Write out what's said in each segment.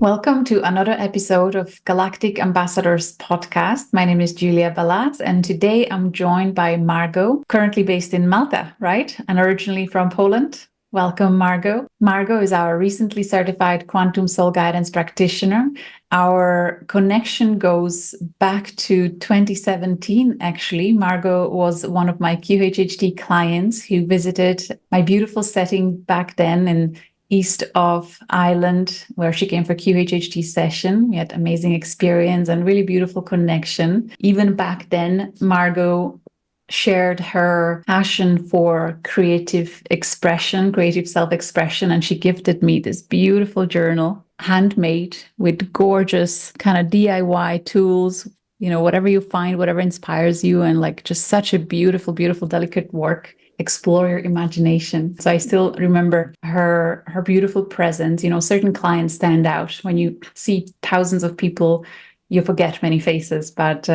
Welcome to another episode of Galactic Ambassadors Podcast. My name is Julia Balaz, and today I'm joined by Margo, currently based in Malta, right? And originally from Poland. Welcome, Margo. Margo is our recently certified Quantum Soul Guidance Practitioner. Our connection goes back to 2017, actually. Margo was one of my QHHT clients who visited my beautiful setting back then in east of Ireland, where she came for QHHT session. We had amazing experience and really beautiful connection. Even back then, Margo shared her passion for creative expression, creative self-expression, and she gifted me this beautiful journal, handmade with gorgeous kind of DIY tools, whatever you find, whatever inspires you, and like just such a beautiful, beautiful, delicate work. Explore your imagination. So I still remember her beautiful presence. Certain clients stand out. When you see thousands of people, you forget many faces, but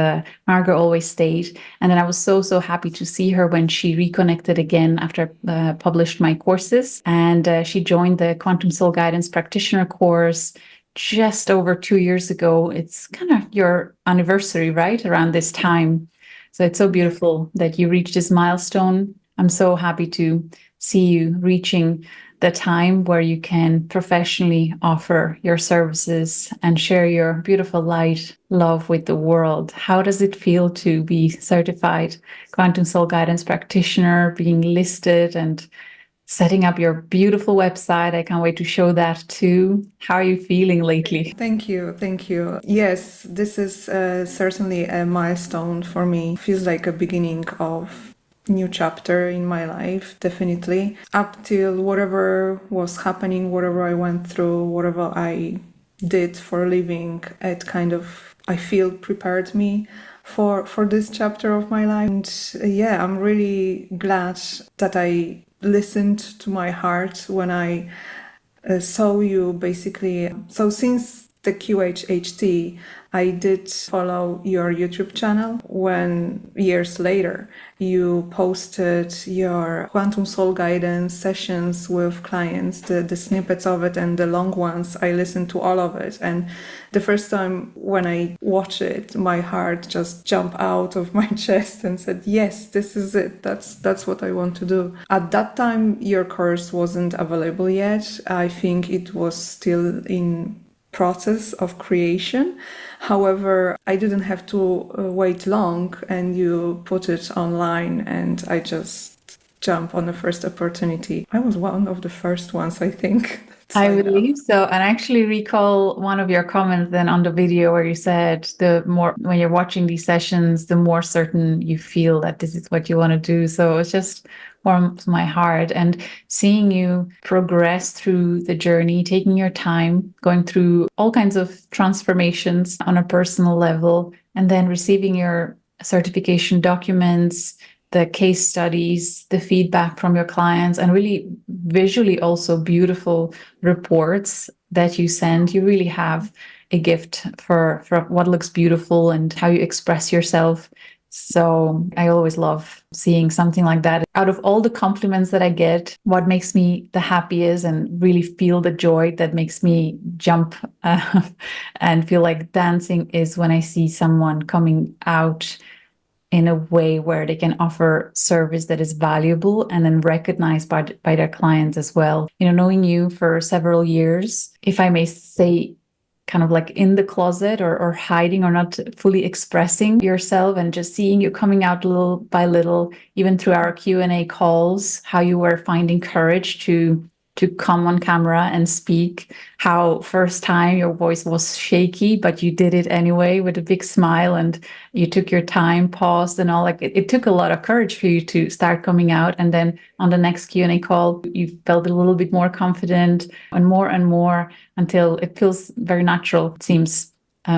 Margo always stayed. And then I was so happy to see her when she reconnected again after I published my courses. And she joined the Quantum Soul Guidance Practitioner course just over 2 years ago. It's kind of your anniversary, right? Around this time. So it's so beautiful that you reached this milestone. I'm so happy to see you reaching the time where you can professionally offer your services and share your beautiful light, love with the world. How does it feel to be certified Quantum Soul Guidance Practitioner, being listed and setting up your beautiful website? I can't wait to show that too. How are you feeling lately? Thank you. Yes, this is certainly a milestone for me. Feels like a beginning of new chapter in my life, definitely. Up till whatever was happening, whatever I went through, whatever I did for a living, it kind of, I feel, prepared me for this chapter of my life. And yeah, I'm really glad that I listened to my heart when I saw you, basically. So since the QHHT, I did follow your YouTube channel when years later you posted your Quantum Soul Guidance sessions with clients, the snippets of it and the long ones. I listened to all of it. And the first time when I watched it, my heart just jumped out of my chest and said, yes, this is it. That's what I want to do. At that time, your course wasn't available yet. I think it was still in process of creation. However, I didn't have to wait long, and you put it online, and I just jumped on the first opportunity. I was one of the first ones, I think. I believe so. And I actually recall one of your comments then on the video where you said the more when you're watching these sessions, the more certain you feel that this is what you want to do. So it's just warms my heart. And seeing you progress through the journey, taking your time, going through all kinds of transformations on a personal level, and then receiving your certification documents, the case studies, the feedback from your clients, and really visually also beautiful reports that you send. You really have a gift for what looks beautiful and how you express yourself. So I always love seeing something like that. Out of all the compliments that I get, what makes me the happiest and really feel the joy that makes me jump and feel like dancing is when I see someone coming out in a way where they can offer service that is valuable and then recognized by their clients as well. Knowing you for several years, if I may say, kind of like in the closet or hiding or not fully expressing yourself, and just seeing you coming out little by little, even through our Q&A calls, how you were finding courage to come on camera and speak, how first time your voice was shaky, but you did it anyway with a big smile, and you took your time, paused and all. Like it took a lot of courage for you to start coming out. And then on the next Q&A call, you felt a little bit more confident and more until it feels very natural, it seems,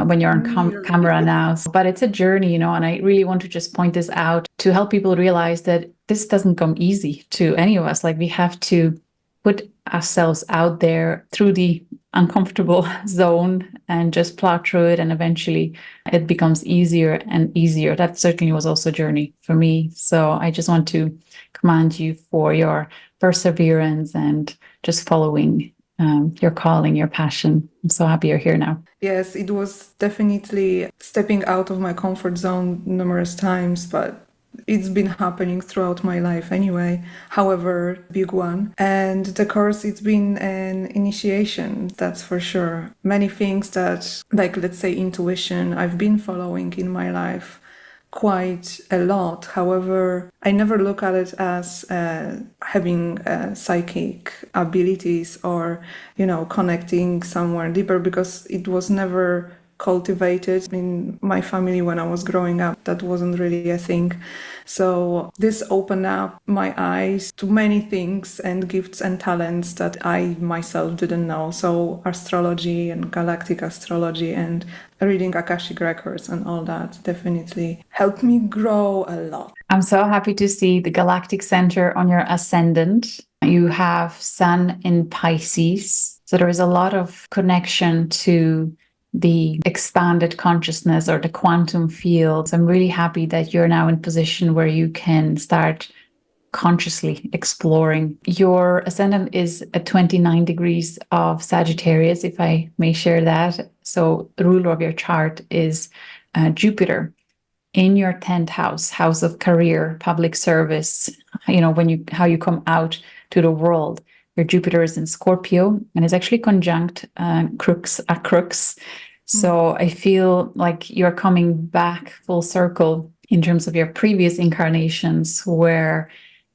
when you're on camera now. But it's a journey, and I really want to just point this out to help people realize that this doesn't come easy to any of us. Like we have to put ourselves out there through the uncomfortable zone and just plow through it, and eventually it becomes easier and easier. That certainly was also a journey for me. So I just want to commend you for your perseverance and just following your calling, your passion. I'm so happy you're here now. Yes, it was definitely stepping out of my comfort zone numerous times, but it's been happening throughout my life anyway, however big one. And the course, it's been an initiation, that's for sure. Many things that, like, let's say intuition, I've been following in my life quite a lot. However, I never look at it as having psychic abilities or, connecting somewhere deeper, because it was never cultivated in my family when I was growing up. That wasn't really a thing. So this opened up my eyes to many things and gifts and talents that I myself didn't know. So astrology and galactic astrology and reading Akashic records and all that definitely helped me grow a lot. I'm so happy to see the Galactic Centre on your Ascendant. You have Sun in Pisces. So there is a lot of connection to the expanded consciousness or the quantum fields. I'm really happy that you're now in position where you can start consciously exploring. Your ascendant is at 29 degrees of Sagittarius, if I may share that. So the ruler of your chart is Jupiter in your 10th house, house of career, public service, how you come out to the world. Your Jupiter is in Scorpio and is actually conjunct Crux. So I feel like you're coming back full circle in terms of your previous incarnations, where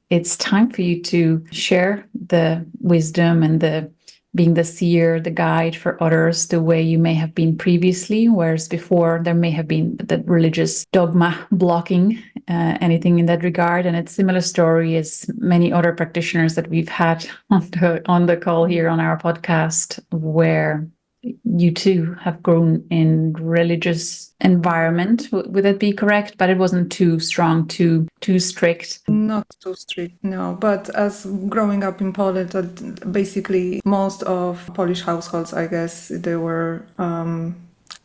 it's time for you to share the wisdom and being the seer, the guide for others, the way you may have been previously, whereas before there may have been the religious dogma blocking anything in that regard. And it's a similar story as many other practitioners that we've had on the call here on our podcast, where you too have grown in religious environment. Would that be correct? But it wasn't too strong, too strict. Not too strict, no. But as growing up in Poland, basically most of Polish households, I guess, they were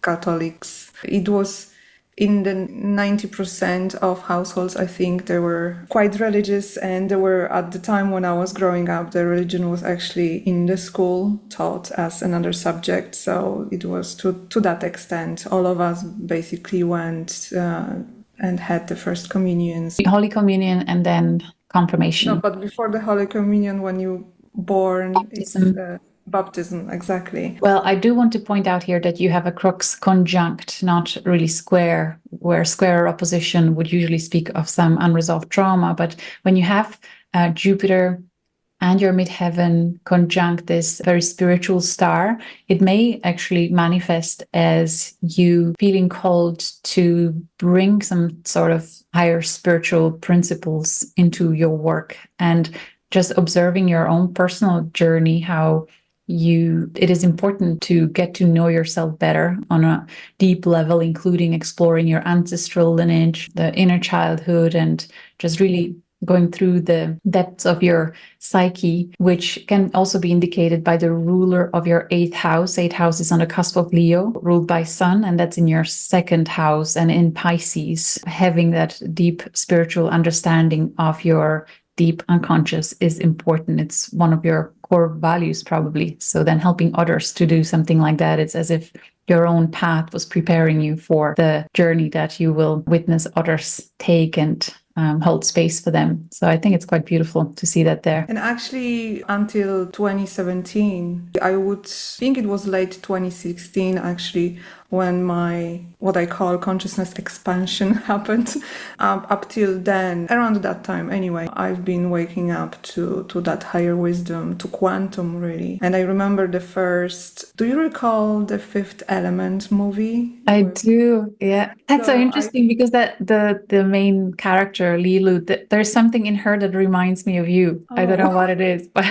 Catholics. It was in the 90% of households, I think, they were quite religious, and they were, at the time when I was growing up, the religion was actually in the school taught as another subject. So it was to that extent. All of us basically went and had the first communions. Holy Communion and then confirmation. No, but before the Holy Communion, when you're born, Baptism. it's baptism, exactly. Well, I do want to point out here that you have a crux conjunct, not really square, where square or opposition would usually speak of some unresolved trauma. But when you have Jupiter and your midheaven conjunct this very spiritual star, it may actually manifest as you feeling called to bring some sort of higher spiritual principles into your work, and just observing your own personal journey, how it is important to get to know yourself better on a deep level, including exploring your ancestral lineage, the inner childhood, and just really going through the depths of your psyche, which can also be indicated by the ruler of your 8th house. 8th house is on the cusp of Leo, ruled by Sun, and that's in your 2nd house and in Pisces. Having that deep spiritual understanding of your deep unconscious is important. It's one of your core values, probably. So then helping others to do something like that, it's as if your own path was preparing you for the journey that you will witness others take and hold space for them. So I think it's quite beautiful to see that there. And actually, until 2017, I would think it was late 2016, actually, when my, what I call consciousness expansion happened. Up till then, around that time anyway, I've been waking up to that higher wisdom, to quantum, really. And I remember the first, do you recall the Fifth Element movie? I do, yeah. That's so interesting because the main character, Lilu, there's something in her that reminds me of you. I don't know what it is, but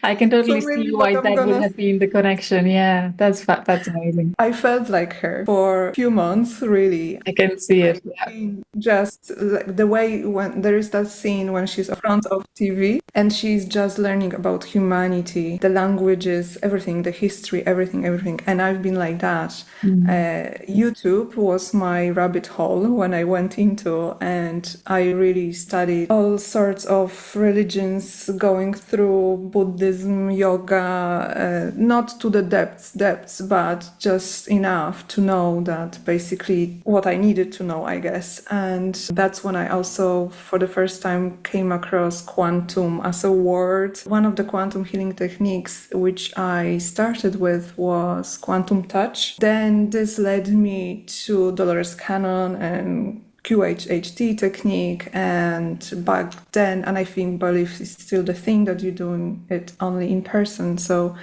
I can totally see why that would have been the connection. Yeah, that's amazing. I felt like her for a few months, really. I can see it. Yeah. Just like the way when there is that scene when she's in front of TV and she's just learning about humanity, the languages, everything, the history, everything. And I've been like that. YouTube was my rabbit hole when I went into, and I really studied all sorts of religions, going through Buddhism, yoga, not to the depths, but just enough to know that basically what I needed to know, I guess. And that's when I also, for the first time, came across quantum as a word. One of the quantum healing techniques which I started with was quantum touch. Then this led me to Dolores Cannon and QHHT technique, and back then, and I believe it's still the thing, that you're doing it only in person. So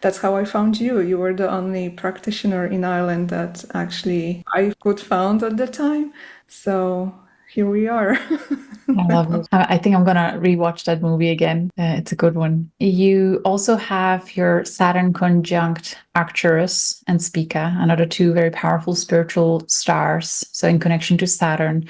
that's how I found you. You were the only practitioner in Ireland that actually I could found at the time. So here we are. I love it. I think I'm gonna rewatch that movie again. It's a good one. You also have your Saturn conjunct Arcturus and Spica, another two very powerful spiritual stars. So in connection to Saturn,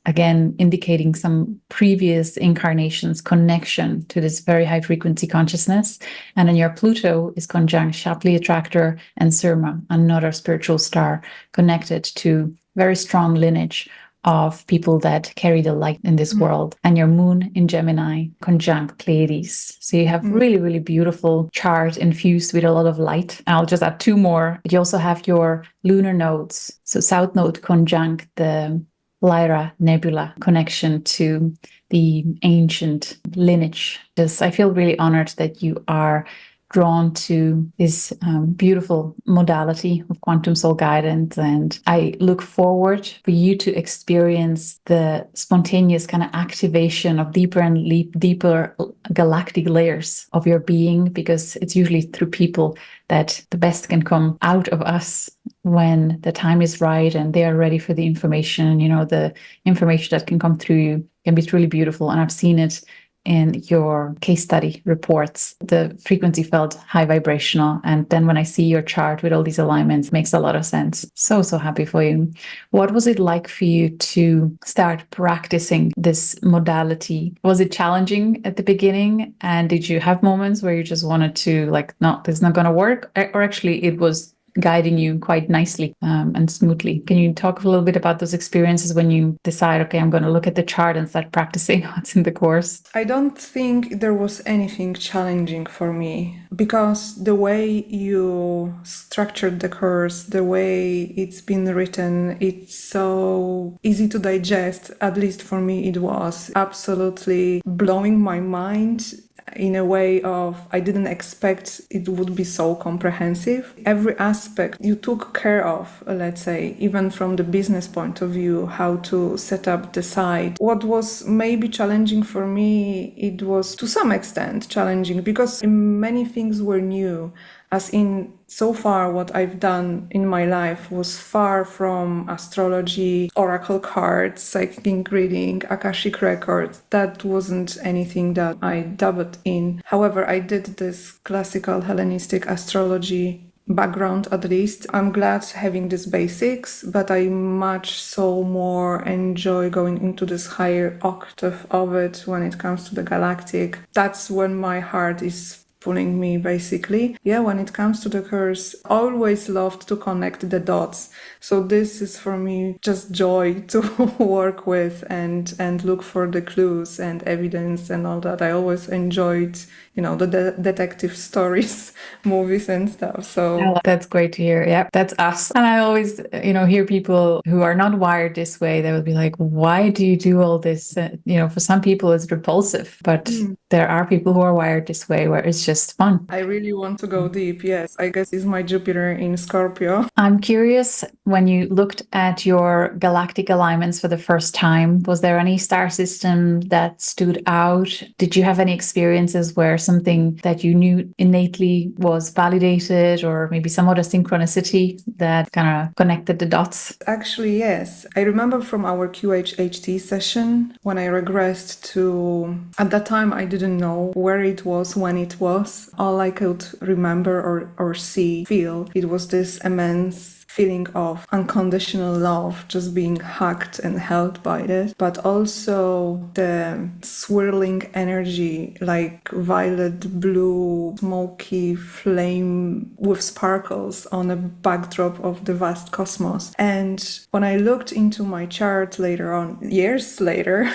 again, indicating some previous incarnations connection to this very high frequency consciousness. And then your Pluto is conjunct Shapley Attractor and Surma, another spiritual star connected to very strong lineage of people that carry the light in this world. And your moon in Gemini conjunct Pleiades. So you have really, really beautiful chart infused with a lot of light. I'll just add two more. You also have your lunar nodes. So South Node conjunct the Lyra Nebula connection to the ancient lineage. Because I feel really honored that you are drawn to this beautiful modality of quantum soul guidance, and I look forward for you to experience the spontaneous kind of activation of deeper and deeper galactic layers of your being, because it's usually through people that the best can come out of us when the time is right and they are ready for the information. You know, the information that can come through you can be truly beautiful, and I've seen it in your case study reports. The frequency felt high vibrational. And then when I see your chart with all these alignments, it makes a lot of sense. So happy for you. What was it like for you to start practicing this modality? Was it challenging at the beginning? And did you have moments where you just wanted to like, no, this is not going to work? Or actually it was guiding you quite nicely and smoothly. Can you talk a little bit about those experiences when you decide, okay, I'm going to look at the chart and start practicing what's in the course? I don't think there was anything challenging for me, because the way you structured the course, the way it's been written, it's so easy to digest. At least for me, it was absolutely blowing my mind in a way of I didn't expect it would be so comprehensive. Every aspect you took care of, let's say, even from the business point of view, how to set up the site. What was maybe challenging for me, it was to some extent challenging because many things were new. As in, so far what I've done in my life was far from astrology, oracle cards, psychic reading, Akashic records. That wasn't anything that I dabbled in. However, I did this classical Hellenistic astrology background at least. I'm glad having these basics, but I much so more enjoy going into this higher octave of it when it comes to the galactic. That's when my heart is pulling me, basically. Yeah, when it comes to the course, always loved to connect the dots. So this is for me just joy to work with and look for the clues and evidence and all that. I always enjoyed, the detective stories, movies and stuff. So that's great to hear. Yeah, that's us. And I always, hear people who are not wired this way. They will be like, why do you do all this? For some people it's repulsive, but there are people who are wired this way where it's just fun. I really want to go deep. Yes, I guess it's my Jupiter in Scorpio. I'm curious, when you looked at your galactic alignments for the first time, was there any star system that stood out? Did you have any experiences where something that you knew innately was validated, or maybe some other synchronicity that kind of connected the dots? Actually, yes. I remember from our QHHT session when I regressed to, at that time, I didn't know where it was, when it was. All I could remember or see, feel, it was this immense feeling of unconditional love, just being hugged and held by it, but also the swirling energy, like violet blue, smoky flame with sparkles on a backdrop of the vast cosmos. And when I looked into my chart later on, years later,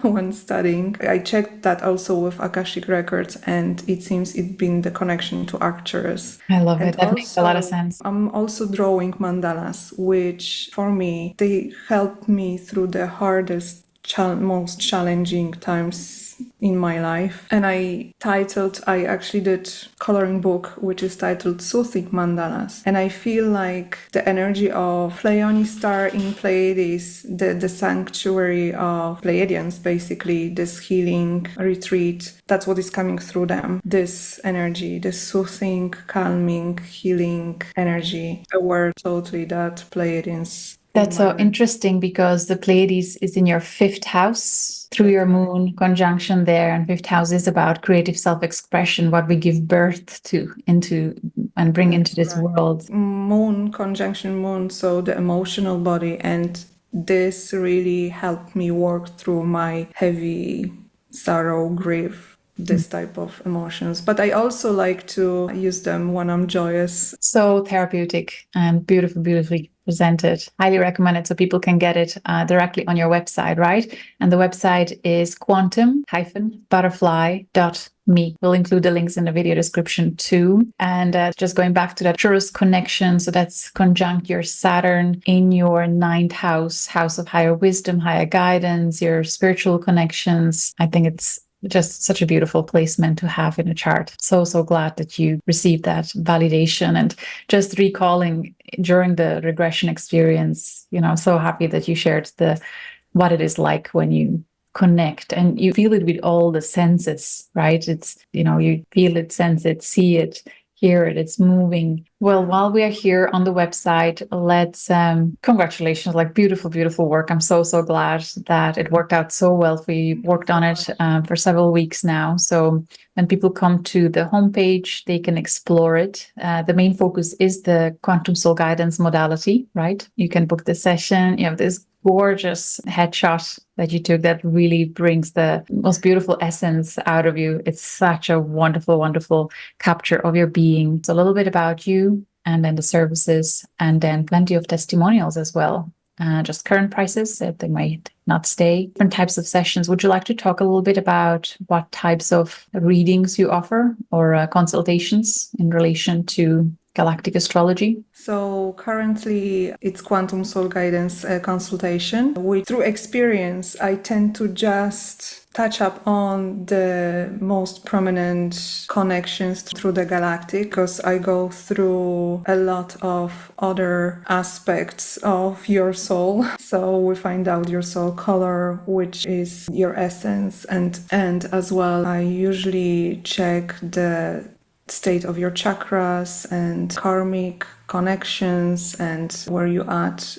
when studying, I checked that also with Akashic records, and it seems it's been the connection to Arcturus. I love And it. That makes a lot of sense. I'm also drawing mandalas, which for me, they help me through the hardest, most challenging times in my life. And I actually did coloring book, which is titled Soothing Mandalas. And I feel like the energy of Pleione star in Pleiades, the sanctuary of Pleiadians, basically, this healing retreat, that's what is coming through them. This energy, this soothing, calming, healing energy, aware totally that Pleiadians. That's so interesting because the Pleiades is in your 5th house through your moon conjunction there. And 5th house is about creative self-expression, what we give birth to and bring into this world. Moon conjunction moon, so the emotional body. And this really helped me work through my heavy sorrow, grief, this type of emotions. But I also like to use them when I'm joyous. So therapeutic and beautifully presented. Highly recommend it so people can get it directly on your website, right? And the website is quantum-butterfly.me. We'll include the links in the video description too. And just going back to that Arcturus connection, so that's conjunct your Saturn in your 9th house, house of higher wisdom, higher guidance, your spiritual connections. I think it's just such a beautiful placement to have in a chart. So glad that you received that validation. And just recalling during the regression experience, so happy that you shared what it is like when you connect and you feel it with all the senses, right? It's, you feel it, sense it, see it, hear it, it's moving. Well, while we are here on the website, let's congratulations, like beautiful work. I'm so glad that it worked out so well for you. You've worked on it for several weeks now. So when people come to the homepage, they can explore it. The main focus is the Quantum Soul Guidance modality, right? You can book the session. You have this gorgeous headshot that you took that really brings the most beautiful essence out of you. It's such a wonderful capture of your being. So a little bit about you and then the services and then plenty of testimonials as well. Just current prices that they might not stay. Different types of sessions. Would you like to talk a little bit about what types of readings you offer or consultations in relation to Galactic Astrology? So currently it's Quantum Soul Guidance consultation. Through experience, I tend to just touch up on the most prominent connections through the galactic, because I go through a lot of other aspects of your soul. So we find out your soul color, which is your essence, and as well I usually check the state of your chakras and karmic connections and where you at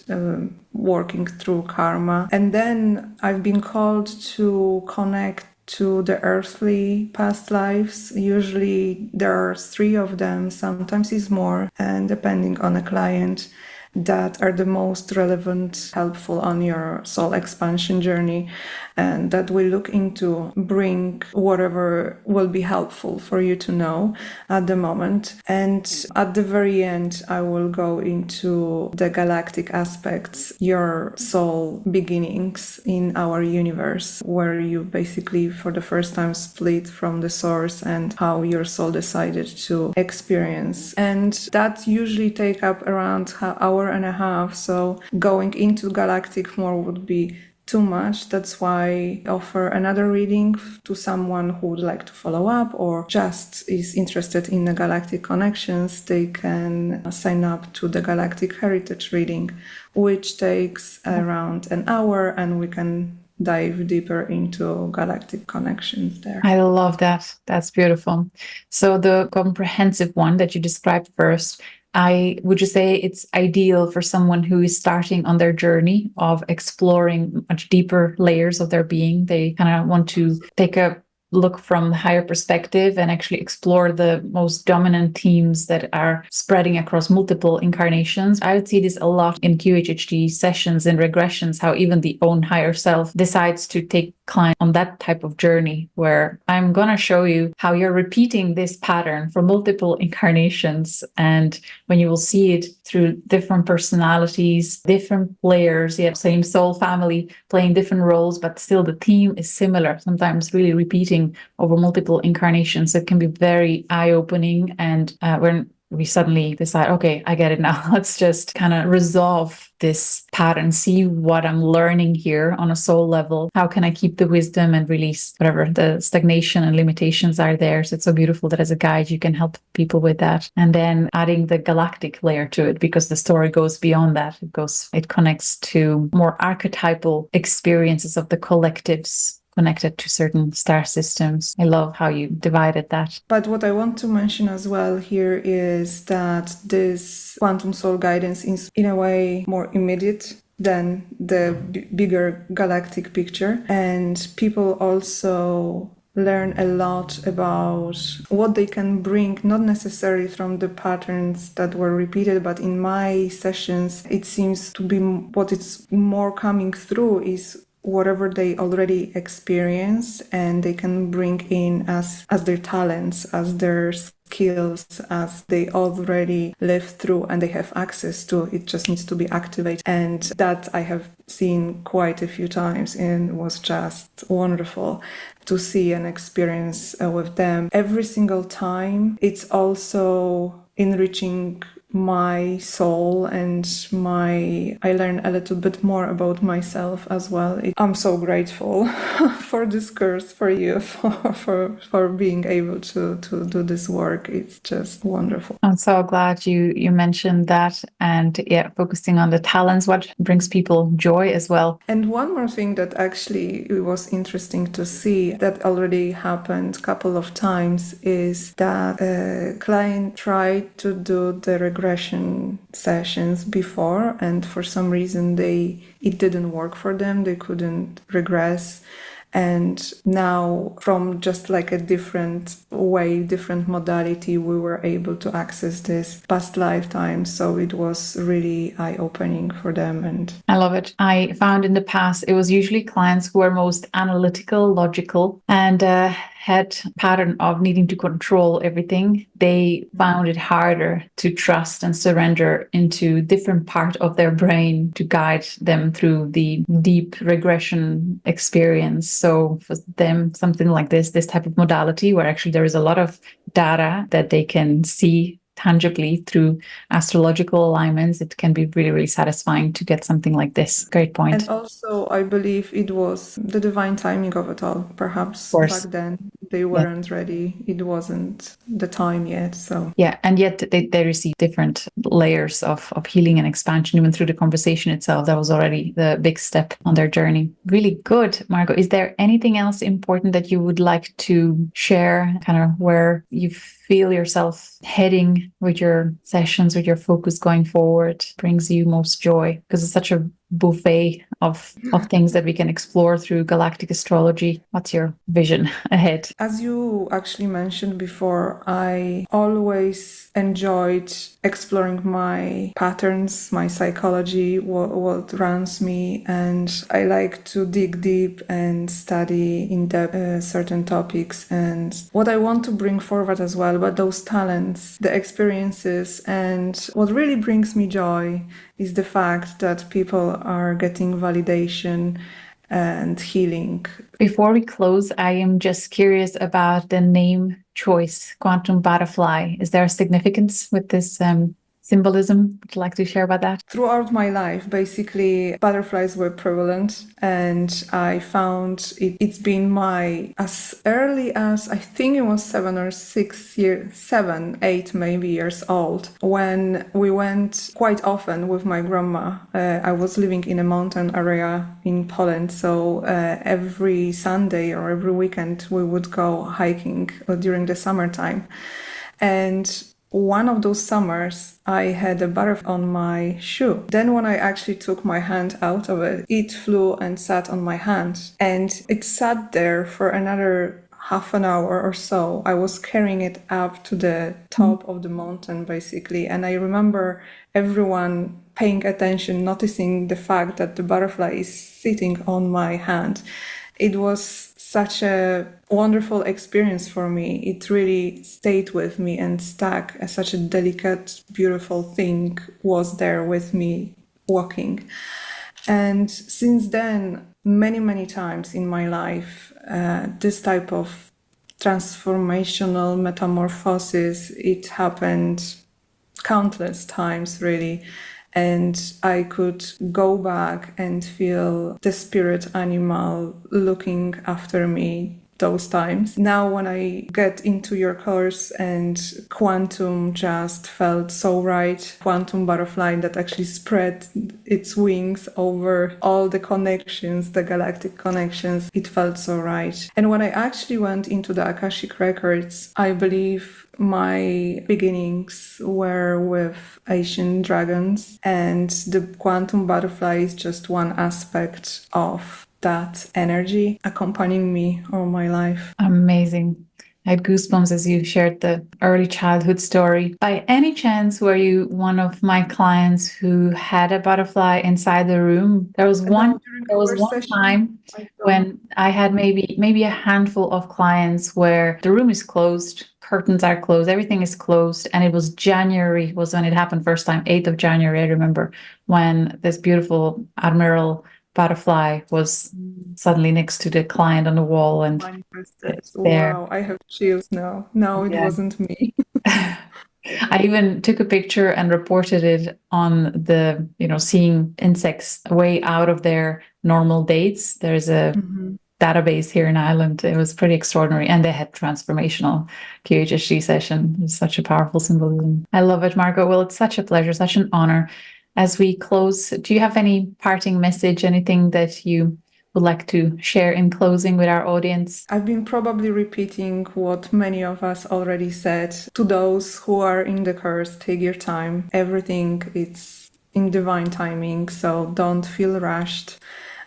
working through karma. And then I've been called to connect to the earthly past lives. Usually there are 3 of them, sometimes it's more, and depending on a client, that are the most relevant, helpful on your soul expansion journey, and that we look into bring whatever will be helpful for you to know at the moment. And at the very end, I will go into the galactic aspects, your soul beginnings in our universe, where you basically for the first time split from the source and how your soul decided to experience. And that usually take up around an hour and a half. So going into galactic more would be too much. That's why I offer another reading to someone who would like to follow up or just is interested in the galactic connections. They can sign up to the Galactic Heritage reading, which takes around an hour, and we can dive deeper into galactic connections there. I love that. That's beautiful. So the comprehensive one that you described first, would you say it's ideal for someone who is starting on their journey of exploring much deeper layers of their being? They kind of want to take a look from the higher perspective and actually explore the most dominant themes that are spreading across multiple incarnations. I would see this a lot in QHHT sessions and regressions, how even the own higher self decides to take client on that type of journey, where I'm going to show you how you're repeating this pattern for multiple incarnations. And when you will see it through different personalities, different players, you have same soul family playing different roles, but still the theme is similar, sometimes really repeating over multiple incarnations. So it can be very eye-opening. And when we suddenly decide, okay, I get it now. Let's just kind of resolve this pattern, see what I'm learning here on a soul level. How can I keep the wisdom and release whatever the stagnation and limitations are there? So it's so beautiful that as a guide, you can help people with that. And then adding the galactic layer to it, because the story goes beyond that. It connects to more archetypal experiences of the collectives connected to certain star systems. I love how you divided that. But what I want to mention as well here is that this quantum soul guidance is in a way more immediate than the bigger galactic picture. And people also learn a lot about what they can bring, not necessarily from the patterns that were repeated, but in my sessions, it seems to be what it's more coming through is whatever they already experience, and they can bring in as their talents, as their skills, as they already lived through and they have access to. It just needs to be activated. And that I have seen quite a few times, and was just wonderful to see and experience with them. Every single time, it's also enriching my soul, and I learn a little bit more about myself as well. I'm so grateful for this course, for you, for being able to do this work. It's just wonderful. I'm so glad you mentioned that, and focusing on the talents, what brings people joy as well. And one more thing that actually it was interesting to see that already happened a couple of times is that a client tried to do the regression sessions before, and for some reason it didn't work for them. They couldn't regress. And now, from just like a different way, different modality, we were able to access this past lifetimes. So it was really eye-opening for them. And I love it. I found in the past, it was usually clients who were most analytical, logical, and had pattern of needing to control everything. They found it harder to trust and surrender into different part of their brain to guide them through the deep regression experience. So for them, something like this type of modality where actually there is a lot of data that they can see tangibly through astrological alignments, it can be really, really satisfying to get something like this. Great point. And also, I believe it was the divine timing of it all. Perhaps back then they weren't ready. It wasn't the time yet. So and yet they receive different layers of healing and expansion even through the conversation itself. That was already the big step on their journey. Really good, Margo. Is there anything else important that you would like to share, kind of where you feel yourself heading with your sessions, with your focus going forward, brings you most joy? Because it's such a buffet of things that we can explore through galactic astrology. What's your vision ahead? As you actually mentioned before, I always enjoyed exploring my patterns, my psychology, what runs me, and I like to dig deep and study in depth certain topics. And what I want to bring forward as well, but those talents, the experiences, and what really brings me joy is the fact that people are getting validation and healing. Before we close, I am just curious about the name choice, Quantum Butterfly. Is there a significance with this symbolism? Would you like to share about that? Throughout my life, basically, butterflies were prevalent, and I found it's been as early as, I think it was 7, 8 maybe years old, when we went quite often with my grandma. I was living in a mountain area in Poland, so every Sunday or every weekend we would go hiking during the summertime. And one of those summers, I had a butterfly on my shoe. Then when I actually took my hand out of it, it flew and sat on my hand. And it sat there for another half an hour or so, I was carrying it up to the top of the mountain, basically. And I remember everyone paying attention, noticing the fact that the butterfly is sitting on my hand. It was such a wonderful experience for me. It really stayed with me and stuck as such a delicate, beautiful thing was there with me walking. And since then, many, many times in my life, this type of transformational metamorphosis, it happened countless times, really. And I could go back and feel the spirit animal looking after me those times. Now, when I get into your course and quantum just felt so right, quantum butterfly that actually spread its wings over all the connections, the galactic connections, it felt so right. And when I actually went into the Akashic records, I believe my beginnings were with Asian dragons, and the quantum butterfly is just one aspect of that energy accompanying me all my life. Amazing. I had goosebumps as you shared the early childhood story. By any chance, were you one of my clients who had a butterfly inside the room? There was one time when I had maybe a handful of clients where the room is closed, curtains are closed, everything is closed, and it was January was when it happened first time, 8th of January, I remember, when this beautiful Admiral butterfly was suddenly next to the client on the wall and it's there. Wow, I have chills now. No, it wasn't me. I even took a picture and reported it on the, seeing insects way out of their normal dates. There's a database here in Ireland. It was pretty extraordinary. And they had transformational QHHT session. It's such a powerful symbolism. I love it, Margo. Well, it's such a pleasure, such an honor. As we close, do you have any parting message, anything that you would like to share in closing with our audience? I've been probably repeating what many of us already said. To those who are in the course, take your time. Everything is in divine timing, so don't feel rushed.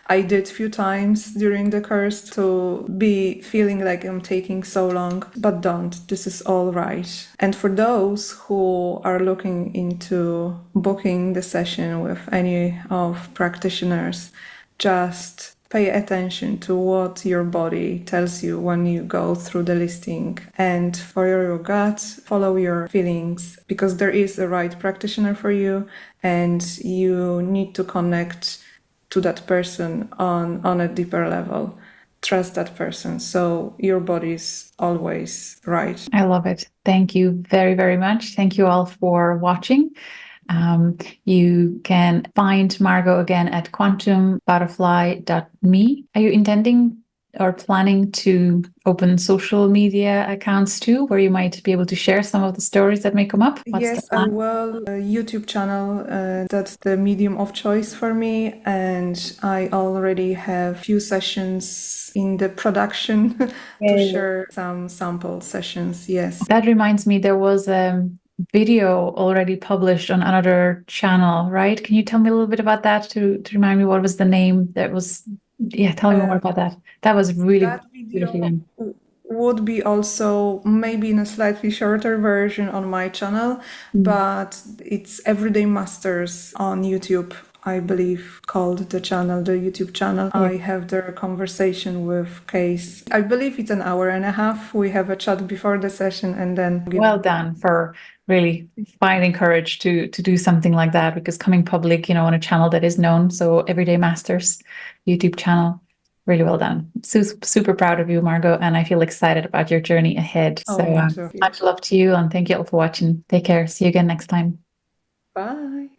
I did few times during the course to be feeling like I'm taking so long, but don't. This is all right. And for those who are looking into booking the session with any of practitioners, just pay attention to what your body tells you when you go through the listing. And for your gut, follow your feelings, because there is a right practitioner for you, and you need to connect to that person on a deeper level. Trust that person. So your body is always right. I love it. Thank you very, very much. Thank you all for watching. You can find Margo again at quantumbutterfly.me. Are you intending or planning to open social media accounts too, where you might be able to share some of the stories that may come up? Yes, I will. A YouTube channel, that's the medium of choice for me. And I already have few sessions in the production to share some sample sessions. Yes. That reminds me, there was a video already published on another channel, right? Can you tell me a little bit about that to remind me what was the name that was? Yeah, tell me more about that. That was really beautiful. Would be also maybe in a slightly shorter version on my channel, but it's Everyday Masters on YouTube, I believe, called the YouTube channel. Yeah. I have their conversation with Case. I believe it's an hour and a half. We have a chat before the session and then... Well done for really finding courage to do something like that, because coming public, on a channel that is known. So Everyday Masters YouTube channel. Really well done. Super proud of you, Margo, and I feel excited about your journey ahead. So much love to you, and thank you all for watching. Take care. See you again next time. Bye.